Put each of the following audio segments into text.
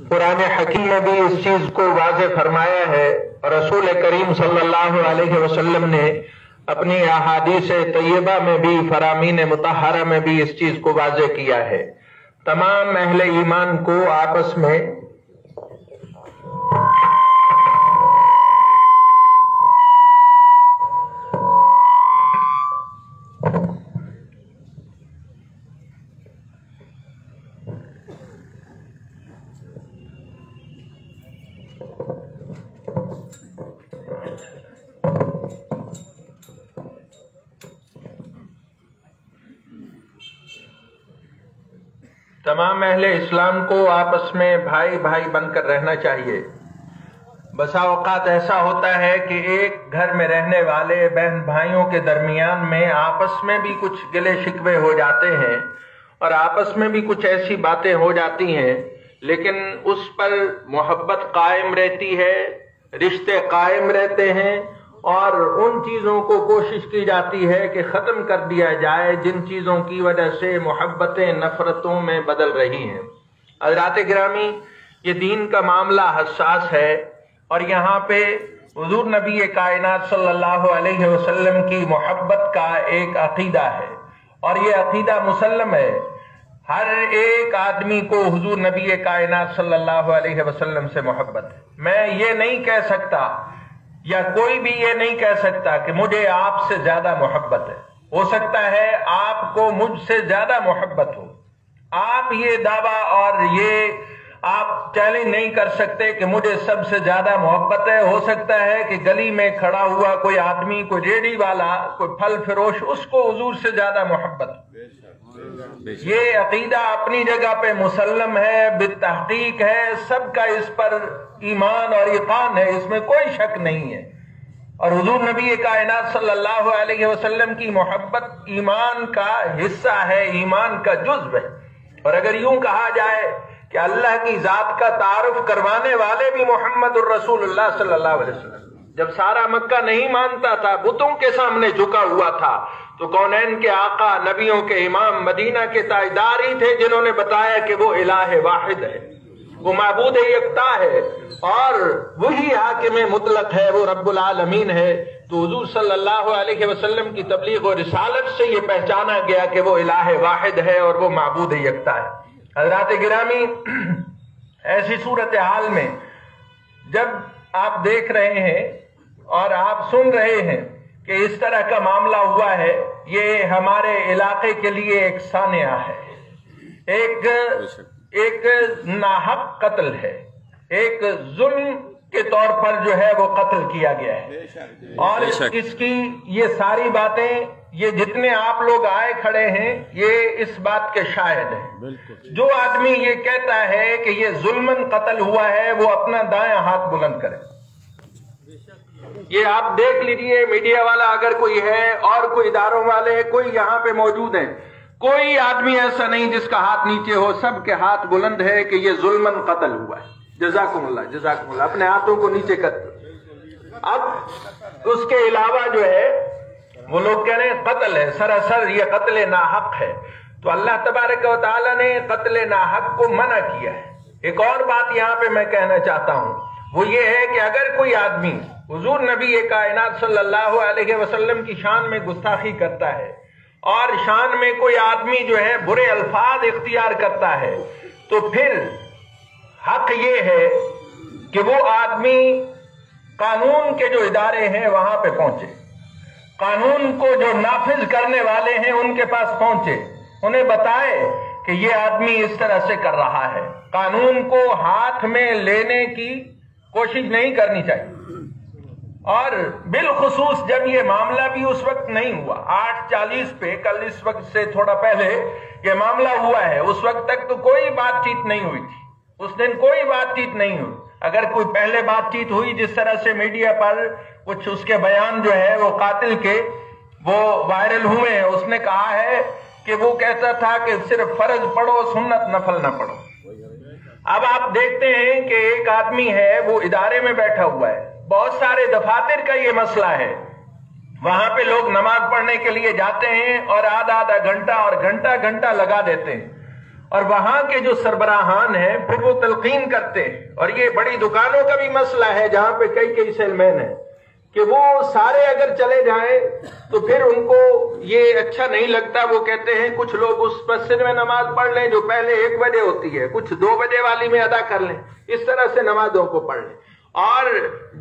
قرآن حکیم میں بھی اس چیز کو واضح فرمایا ہے اور رسول کریم صلی اللہ علیہ وسلم نے اپنی احادیث طیبہ میں بھی فرامین مطہرہ میں بھی اس چیز کو واضح کیا ہے۔ تمام اہل ایمان کو آپس میں تمام اہل اسلام کو آپس میں بھائی بھائی بن کر رہنا چاہیے۔ بسا اوقات ایسا ہوتا ہے کہ ایک گھر میں رہنے والے بہن بھائیوں کے درمیان میں آپس میں بھی کچھ گلے شکوے ہو جاتے ہیں اور آپس میں بھی کچھ ایسی باتیں ہو جاتی ہیں، لیکن اس پر محبت قائم رہتی ہے، رشتے قائم رہتے ہیں اور ان چیزوں کو کوشش کی جاتی ہے کہ ختم کر دیا جائے جن چیزوں کی وجہ سے محبتیں نفرتوں میں بدل رہی ہیں۔ حضرات گرامی، یہ دین کا معاملہ حساس ہے اور یہاں پہ حضور نبی کائنات صلی اللہ علیہ وسلم کی محبت کا ایک عقیدہ ہے اور یہ عقیدہ مسلم ہے۔ ہر ایک آدمی کو حضور نبی کائنات صلی اللہ علیہ وسلم سے محبت ہے۔ میں یہ نہیں کہہ سکتا یا کوئی بھی یہ نہیں کہہ سکتا کہ مجھے آپ سے زیادہ محبت ہے۔ ہو سکتا ہے آپ کو مجھ سے زیادہ محبت ہو، آپ یہ دعویٰ اور یہ آپ چیلنج نہیں کر سکتے کہ مجھے سب سے زیادہ محبت ہے۔ ہو سکتا ہے کہ گلی میں کھڑا ہوا کوئی آدمی، کوئی ریڑھی والا، کوئی پھل فروش، اس کو حضور سے زیادہ محبت ہو۔ یہ عقیدہ اپنی جگہ پہ مسلم ہے، بالتحقیق ہے، سب کا اس پر ایمان اور یقین ہے، اس میں کوئی شک نہیں ہے۔ اور حضور نبی کائنات صلی اللہ علیہ وسلم کی محبت ایمان کا حصہ ہے، ایمان کا جزو ہے۔ اور اگر یوں کہا جائے کہ اللہ کی ذات کا تعارف کروانے والے بھی محمد الرسول اللہ صلی اللہ علیہ وسلم، جب سارا مکہ نہیں مانتا تھا، بتوں کے سامنے جھکا ہوا تھا، تو کونین کے آقا، نبیوں کے امام، مدینہ کے تاجدار ہی تھے جنہوں نے بتایا کہ وہ الہ واحد ہے، وہ معبود یکتا ہے اور وہی حاکم مطلق ہے، وہ رب العالمین ہے۔ تو حضور صلی اللہ علیہ وسلم کی تبلیغ و رسالت سے یہ پہچانا گیا کہ وہ الہ واحد ہے اور وہ معبود یکتا ہے۔ حضرات گرامی، ایسی صورتحال میں جب آپ دیکھ رہے ہیں اور آپ سن رہے ہیں کہ اس طرح کا معاملہ ہوا ہے، یہ ہمارے علاقے کے لیے ایک سانحہ ہے، ایک ناحق قتل ہے، ایک ظلم کے طور پر جو ہے وہ قتل کیا گیا ہے۔ اور اس کی یہ ساری باتیں، یہ جتنے آپ لوگ آئے کھڑے ہیں، یہ اس بات کے شاہد ہیں۔ جو آدمی یہ کہتا ہے کہ یہ ظلماً قتل ہوا ہے، وہ اپنا دائیں ہاتھ بلند کرے۔ یہ آپ دیکھ لیجئے، میڈیا والا اگر کوئی ہے اور کوئی اداروں والے، کوئی یہاں پہ موجود ہیں، کوئی آدمی ایسا نہیں جس کا ہاتھ نیچے ہو، سب کے ہاتھ بلند ہے کہ یہ ظلماً قتل ہوا ہے۔ جزاکم اللہ، جزاکم اللہ، اپنے ہاتھوں کو نیچے کرتے۔ اب اس کے علاوہ جو ہے وہ لوگ کہہ رہے ہیں قتل ہے، سراسر یہ قتل ناحق ہے۔ تو اللہ تبارک و تعالیٰ نے قتل ناحق کو منع کیا ہے۔ ایک اور بات یہاں پہ میں کہنا چاہتا ہوں، وہ یہ ہے کہ اگر کوئی آدمی حضور نبی کائنات صلی اللہ علیہ وسلم کی شان میں گستاخی کرتا ہے اور شان میں کوئی آدمی جو ہے برے الفاظ اختیار کرتا ہے، تو پھر حق یہ ہے کہ وہ آدمی قانون کے جو ادارے ہیں وہاں پہ پہنچے، قانون کو جو نافذ کرنے والے ہیں ان کے پاس پہنچے، انہیں بتائے کہ یہ آدمی اس طرح سے کر رہا ہے۔ قانون کو ہاتھ میں لینے کی کوشش نہیں کرنی چاہیے۔ اور بالخصوص جب یہ معاملہ بھی اس وقت نہیں ہوا، 8:40 پہ، کل اس وقت سے تھوڑا پہلے یہ معاملہ ہوا ہے، اس وقت تک تو کوئی بات چیت نہیں ہوئی تھی، اس دن کوئی بات چیت نہیں ہوئی۔ اگر کوئی پہلے بات چیت ہوئی، جس طرح سے میڈیا پر کچھ اس کے بیان جو ہے وہ قاتل کے وہ وائرل ہوئے ہیں، اس نے کہا ہے کہ وہ کہتا تھا کہ صرف فرض پڑھو، سنت نفل نہ پڑھو۔ اب آپ دیکھتے ہیں کہ ایک آدمی ہے، وہ ادارے میں بیٹھا ہوا ہے، بہت سارے دفاتر کا یہ مسئلہ ہے، وہاں پہ لوگ نماز پڑھنے کے لیے جاتے ہیں اور آدھا گھنٹہ اور گھنٹہ لگا دیتے ہیں، اور وہاں کے جو سربراہان ہیں پھر وہ تلقین کرتے ہیں، اور یہ بڑی دکانوں کا بھی مسئلہ ہے جہاں پہ کئی سیل مین ہیں کہ وہ سارے اگر چلے جائیں تو پھر ان کو یہ اچھا نہیں لگتا. وہ کہتے ہیں کچھ لوگ اس مسجد میں نماز پڑھ لیں جو پہلے 1 بجے ہوتی ہے، کچھ 2 بجے والی میں ادا کر لیں، اس طرح سے نمازوں کو پڑھ لیں. اور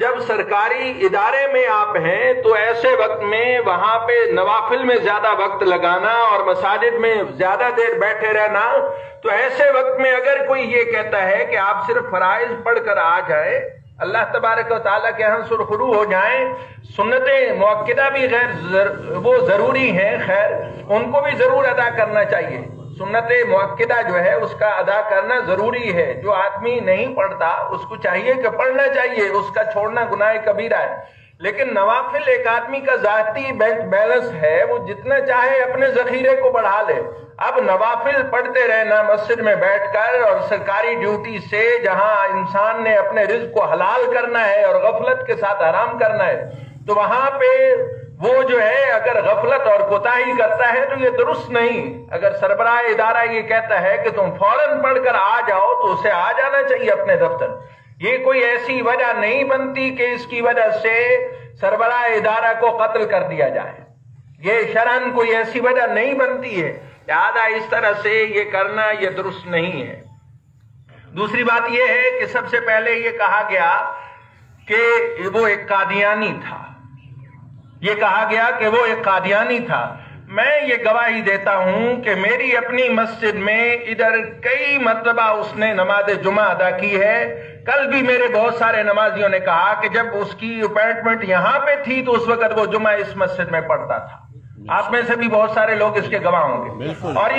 جب سرکاری ادارے میں آپ ہیں تو ایسے وقت میں وہاں پہ نوافل میں زیادہ وقت لگانا اور مساجد میں زیادہ دیر بیٹھے رہنا، تو ایسے وقت میں اگر کوئی یہ کہتا ہے کہ آپ صرف فرائض پڑھ کر آ جائیں، اللہ تبارک و تعالیٰ کے ہاں سرخرو ہو جائیں، سنتیں مؤکدہ بھی وہ ضروری ہیں، خیر ان کو بھی ضرور ادا کرنا چاہیے. سنت مؤکدہ جو ہے اس کا ادا کرنا ضروری ہے. جو آدمی نہیں پڑھتا اس کو چاہیے کہ پڑھنا چاہیے، اس کا چھوڑنا گناہ کبیرہ ہے. لیکن نوافل ایک آدمی کا ذاتی بینک بیلنس ہے، وہ جتنا چاہے اپنے ذخیرے کو بڑھا لے. اب نوافل پڑھتے رہنا مسجد میں بیٹھ کر اور سرکاری ڈیوٹی سے جہاں انسان نے اپنے رزق کو حلال کرنا ہے اور غفلت کے ساتھ حرام کرنا ہے، تو وہاں پہ وہ جو ہے اگر غفلت اور کوتاہی کرتا ہے تو یہ درست نہیں. اگر سربراہ ادارہ یہ کہتا ہے کہ تم فوراً پڑھ کر آ جاؤ تو اسے آ جانا چاہیے اپنے دفتر. یہ کوئی ایسی وجہ نہیں بنتی کہ اس کی وجہ سے سربراہ ادارہ کو قتل کر دیا جائے. یہ شرعاً کوئی ایسی وجہ نہیں بنتی ہے، لہذا اس طرح سے یہ کرنا یہ درست نہیں ہے. دوسری بات یہ ہے کہ سب سے پہلے یہ کہا گیا کہ وہ ایک قادیانی تھا. یہ کہا گیا کہ وہ ایک قادیانی تھا. میں یہ گواہی دیتا ہوں کہ میری اپنی مسجد میں ادھر کئی مرتبہ اس نے نماز جمعہ ادا کی ہے. کل بھی میرے بہت سارے نمازیوں نے کہا کہ جب اس کی اپائنٹمنٹ یہاں پہ تھی تو اس وقت وہ جمعہ اس مسجد میں پڑھتا تھا. آپ میں سے بھی بہت سارے لوگ اس کے گواہ ہوں گے. اور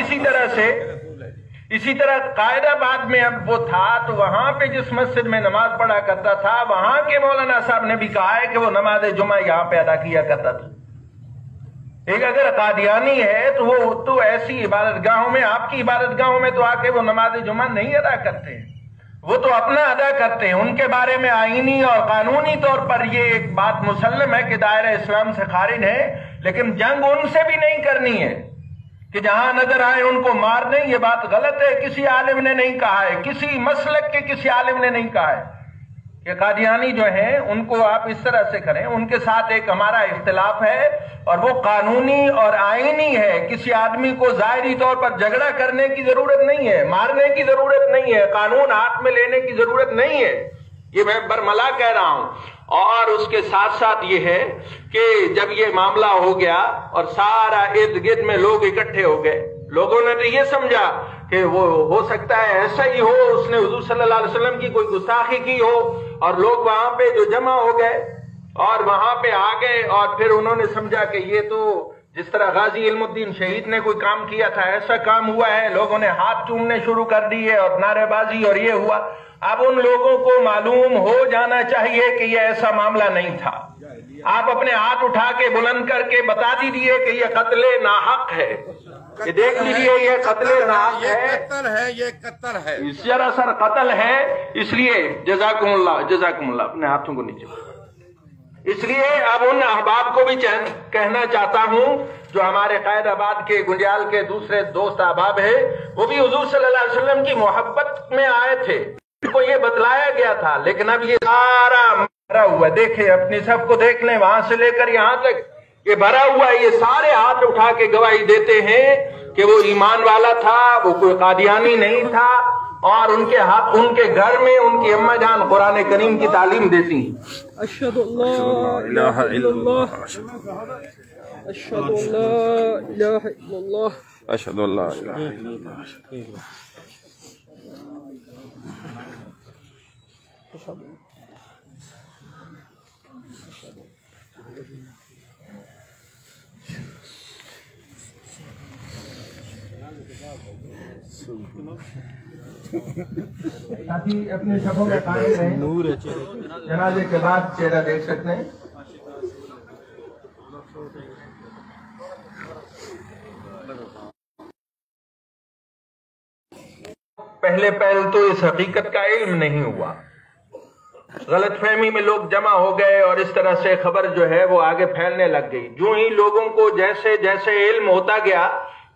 اسی طرح قائد آباد میں اب وہ تھا تو وہاں پہ جس مسجد میں نماز پڑھا کرتا تھا وہاں کے مولانا صاحب نے بھی کہا ہے کہ وہ نماز جمعہ یہاں پہ ادا کیا کرتا تھا. ایک اگر قادیانی ہے تو وہ تو ایسی عبادت گاہوں میں، آپ کی عبادت گاہوں میں تو آ کے وہ نماز جمعہ نہیں ادا کرتے ہیں، وہ تو اپنا ادا کرتے ہیں. ان کے بارے میں آئینی اور قانونی طور پر یہ ایک بات مسلم ہے کہ دائرہ اسلام سے خارج ہے، لیکن جنگ ان سے بھی نہیں کرنی ہے کہ جہاں نظر آئے ان کو مار دیں. یہ بات غلط ہے، کسی عالم نے نہیں کہا ہے، کسی مسلک کے کسی عالم نے نہیں کہا ہے کہ قادیانی جو ہیں ان کو آپ اس طرح سے کریں. ان کے ساتھ ایک ہمارا اختلاف ہے اور وہ قانونی اور آئینی ہے. کسی آدمی کو ظاہری طور پر جھگڑا کرنے کی ضرورت نہیں ہے، مارنے کی ضرورت نہیں ہے، قانون ہاتھ میں لینے کی ضرورت نہیں ہے. یہ میں برملا کہہ رہا ہوں. اور اس کے ساتھ ساتھ یہ ہے کہ جب یہ معاملہ ہو گیا اور سارا ارد گرد میں لوگ اکٹھے ہو گئے، لوگوں نے تو یہ سمجھا کہ وہ ہو سکتا ہے ایسا ہی ہو، اس نے حضور صلی اللہ علیہ وسلم کی کوئی گستاخی کی ہو، اور لوگ وہاں پہ جو جمع ہو گئے اور وہاں پہ آ گئے اور پھر انہوں نے سمجھا کہ یہ تو جس طرح غازی علم الدین شہید نے کوئی کام کیا تھا ایسا کام ہوا ہے. لوگوں نے ہاتھ چومنے شروع کر دیے اور نعرے بازی اور یہ ہوا. اب ان لوگوں کو معلوم ہو جانا چاہیے کہ یہ ایسا معاملہ نہیں تھا. آپ اپنے ہاتھ اٹھا کے بلند کر کے بتا دیجیے کہ یہ قتل ناحق ہے، کہ دیکھ لیجیے یہ قتل ناحق ہے، یہ قتل ہے، سراسر قتل ہے. اس لیے جزاکم اللہ اپنے ہاتھوں کو نیچے. اس لیے اب ان احباب کو بھی کہنا چاہتا ہوں جو ہمارے قائد آباد کے گنجال کے دوسرے دوست احباب ہیں، وہ بھی حضور صلی اللہ علیہ وسلم کی محبت میں آئے تھے، ان کو یہ بتلایا گیا تھا. لیکن اب یہ سارا بھرا ہوا، دیکھیں اپنی صف کو دیکھ لیں، وہاں سے لے کر یہاں تک یہ بھرا ہوا ہے. یہ سارے ہاتھ اٹھا کے گواہی دیتے ہیں کہ وہ ایمان والا تھا، وہ کوئی قادیانی نہیں تھا. اور ان کے ہاتھ ان کے گھر میں ان کی اماں جان قرآن کریم کی تعلیم دیتی ہیں. اشہد اللہ الہ الا اللہ، اشہد اللہ الہ الا اللہ، اشہد اللہ الہ الا اللہ. ساتھی اپنے صفوں میں قائم رہیں. جنازے کے بعد چہرہ دیکھ سکتے ہیں. پہلے تو اس حقیقت کا علم نہیں ہوا، غلط فہمی میں لوگ جمع ہو گئے اور اس طرح سے خبر جو ہے وہ آگے پھیلنے لگ گئی. جو ہی لوگوں کو جیسے جیسے علم ہوتا گیا